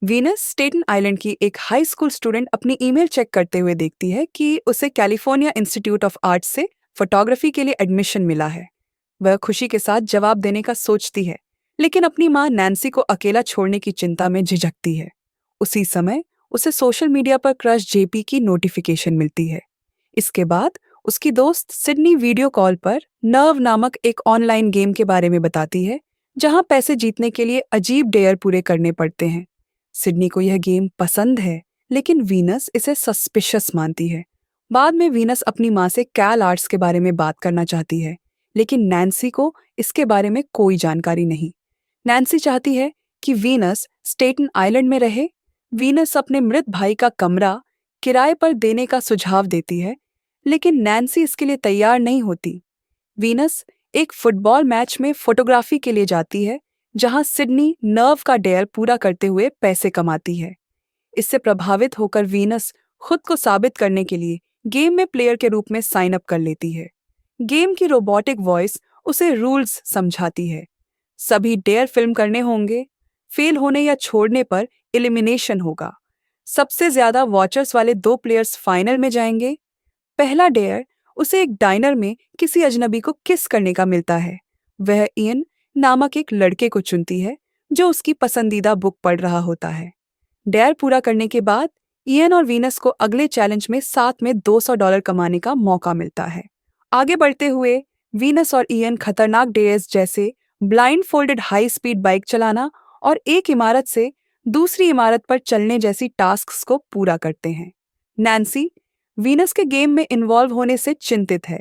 Venus Staten island की एक high school student अपनी ईमेल चेक करते हुए देखती है कि उसे कैलिफोर्निया इंस्टीट्यूट ऑफ आर्ट्स से फोटोग्राफी के लिए एडमिशन मिला है। वह खुशी के साथ जवाब देने का सोचती है, लेकिन अपनी माँ नैन्सी को अकेला छोड़ने की चिंता में झिझकती है। उसी समय उसे सोशल मीडिया पर क्रश जेपी की नोटिफिकेशन मिलती है। इसके बाद उसकी दोस्त सिडनी वीडियो कॉल पर नर्व नामक एक ऑनलाइन गेम के बारे में बताती है, जहां पैसे जीतने के लिए अजीब डेयर पूरे करने पड़ते हैं। सिडनी को यह गेम पसंद है, लेकिन वीनस इसे सस्पिशियस मानती है। बाद में वीनस अपनी माँ से कैल आर्ट्स के बारे में बात करना चाहती है, लेकिन नैन्सी को इसके बारे में कोई जानकारी नहीं। नैन्सी चाहती है कि वीनस स्टेटन आइलैंड में रहे। वीनस अपने मृत भाई का कमरा किराए पर देने का सुझाव देती है, लेकिन नैन्सी इसके लिए तैयार नहीं होती। वीनस एक फुटबॉल मैच में फोटोग्राफी के लिए जाती है, जहां सिडनी नर्व का डेयर पूरा करते हुए पैसे कमाती है। इससे प्रभावित होकर वीनस खुद को साबित करने के लिए गेम में प्लेयर के रूप में साइन अप कर लेती है। गेम की रोबोटिक वॉइस उसे रूल्स समझाती है। सभी डेयर फिल्म करने होंगे, फेल होने या छोड़ने पर एलिमिनेशन होगा। सबसे ज्यादा वॉचर्स वाले 2 प्लेयर्स फाइनल में जाएंगे। पहला डेयर उसे एक डाइनर में किसी अजनबी को किस करने का मिलता है। वह इयन नामक एक लड़के को चुनती है, जो उसकी पसंदीदा बुक पढ़ रहा होता है। डेयर पूरा करने के बाद इयन और वीनस को अगले चैलेंज में साथ में $200 कमाने का मौका मिलता है। आगे बढ़ते हुए वीनस और इयन खतरनाक डेयर्स जैसे blind folded high speed bike चलाना और एक इमारत से दूसरी इमारत पर चलने जैसी टास्क्स को पूरा करते हैं। नैन्सी वीनस के गेम में इन्वॉल्व होने से चिंतित है,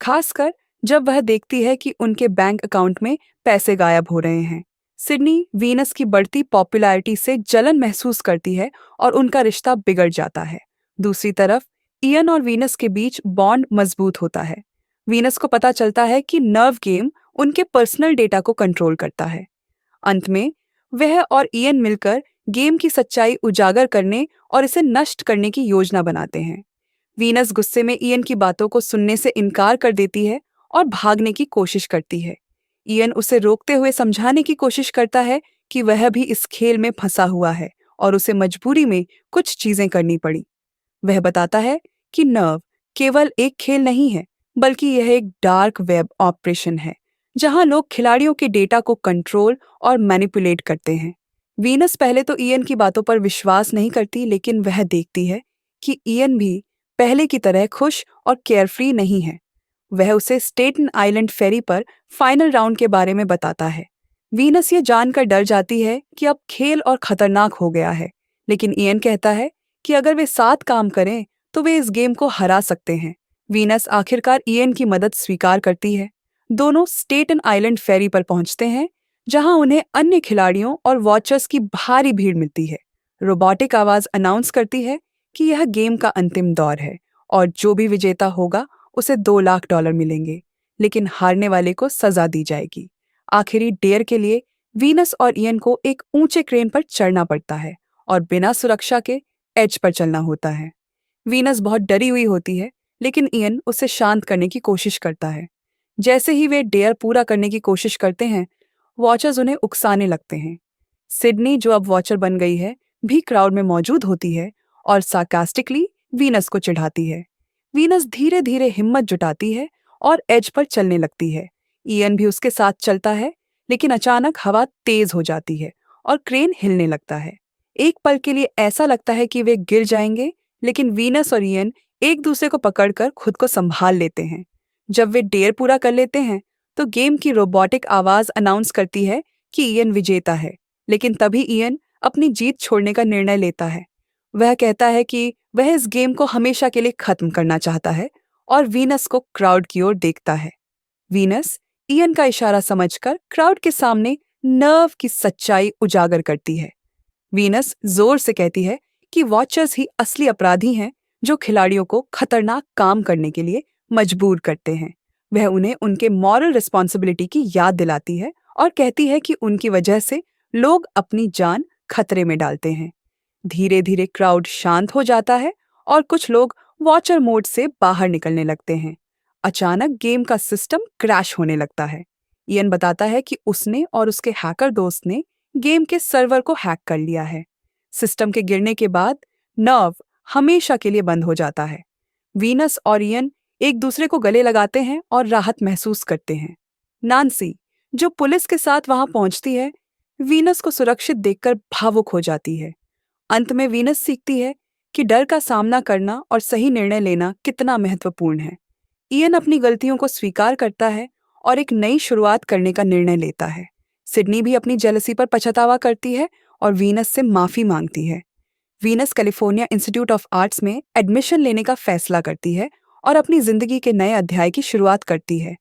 खासकर जब वह देखती है कि उनके बैंक अकाउंट में पैसे गायब हो रहे हैं। सिडनी वीनस की बढ़ती पॉपुलैरिटी से जलन महसूस करती है और उनका रिश्ता बिगड़ जाता है। दूसरी तरफ इयन और वीनस के बीच बॉन्ड मजबूत होता है। वीनस को पता चलता है कि नर्व गेम उनके पर्सनल डेटा को कंट्रोल करता है। अंत में वह और इयन मिलकर गेम की सच्चाई उजागर करने और इसे नष्ट करने की योजना बनाते हैं। वीनस गुस्से में इयन की बातों को सुनने से इनकार कर देती है और भागने की कोशिश करती है। इयन उसे रोकते हुए समझाने की कोशिश करता है कि वह भी इस खेल में फंसा हुआ है और उसे मजबूरी में कुछ चीजें करनी पड़ी। वह बताता है कि नर्व केवल एक खेल नहीं है, बल्कि यह एक डार्क वेब ऑपरेशन है, जहां लोग खिलाड़ियों के डेटा को कंट्रोल और मैनिपुलेट करते हैं। वीनस पहले तो इयन की बातों पर विश्वास नहीं करती, लेकिन वह देखती है कि इयन भी पहले की तरह खुश और केयरफ्री नहीं है। वह उसे स्टेटन आइलैंड फेरी पर फाइनल राउंड के बारे में बताता है। वीनस ये जानकर डर जाती है कि अब खेल और खतरनाक हो गया है, लेकिन इयन कहता है कि अगर वे साथ काम करें तो वे इस गेम को हरा सकते हैं। वीनस आखिरकार इयन की मदद स्वीकार करती है। दोनों स्टेटन आइलैंड फेरी पर पहुंचते हैं, जहां उन्हें अन्य खिलाड़ियों और वॉचर्स की भारी भीड़ मिलती है। रोबोटिक आवाज अनाउंस करती है कि यह गेम का अंतिम दौर है और जो भी विजेता होगा उसे $2 लाख मिलेंगे, लेकिन हारने वाले को सजा दी जाएगी। आखिरी डेयर के लिए वीनस और इयन को एक ऊंचे क्रेन पर चढ़ना पड़ता है और बिना सुरक्षा के एज पर चलना होता है। वीनस बहुत डरी हुई होती है, लेकिन इयन उसे शांत करने की कोशिश करता है। जैसे ही वे डेयर पूरा करने की कोशिश करते हैं, वॉचर्स उन्हें उकसाने लगते हैं। सिडनी, जो अब वॉचर बन गई है, भी क्राउड में मौजूद होती है और सार्कास्टिकली वीनस को चिढ़ाती है। वीनस धीरे धीरे हिम्मत जुटाती है और एज पर चलने लगती है। इयन भी उसके साथ चलता है, लेकिन अचानक हवा तेज हो जाती है और क्रेन हिलने लगता है। एक पल के लिए ऐसा लगता है कि वे गिर जाएंगे, लेकिन वीनस और इयन एक दूसरे को पकड़कर खुद को संभाल लेते हैं। जब वे डेयर पूरा कर लेते हैं, तो गेम की रोबोटिक आवाज अनाउंस करती है कि इयन विजेता है, लेकिन तभी इयन अपनी जीत छोड़ने का निर्णय लेता है। वह कहता है कि वह इस गेम को हमेशा के लिए खत्म करना चाहता है और वीनस को क्राउड की ओर देखता है। वीनस इयन का इशारा समझकर क्राउड के सामने नर्व की सच्चाई उजागर करती है। वीनस जोर से कहती है कि वॉचर्स ही असली अपराधी हैं, जो खिलाड़ियों को खतरनाक काम करने के लिए मजबूर करते हैं। वह उन्हें उनके मॉरल रिस्पॉन्सिबिलिटी की याद दिलाती है और कहती है कि उनकी वजह से लोग अपनी जान खतरे में डालते हैं। धीरे धीरे क्राउड शांत हो जाता है और कुछ लोग वॉचर मोड से बाहर निकलने लगते हैं। अचानक गेम का सिस्टम क्रैश होने लगता है। इयन बताता है कि उसने और उसके हैकर दोस्त ने गेम के सर्वर को हैक कर लिया है। सिस्टम के गिरने के बाद नर्व हमेशा के लिए बंद हो जाता है। वीनस और इयन एक दूसरे को गले लगाते हैं और राहत महसूस करते हैं। नांसी, जो पुलिस के साथ वहां पहुंचती है, वीनस को सुरक्षित देखकर भावुक हो जाती है। अंत में वीनस सीखती है कि डर का सामना करना और सही निर्णय लेना कितना महत्वपूर्ण है। इयन अपनी गलतियों को स्वीकार करता है और एक नई शुरुआत करने का निर्णय लेता है। सिडनी भी अपनी जेलसी पर पछतावा करती है और वीनस से माफी मांगती है। Venus California institute of arts में एडमिशन लेने का फैसला करती है और अपनी जिंदगी के नए अध्याय की शुरुआत करती है।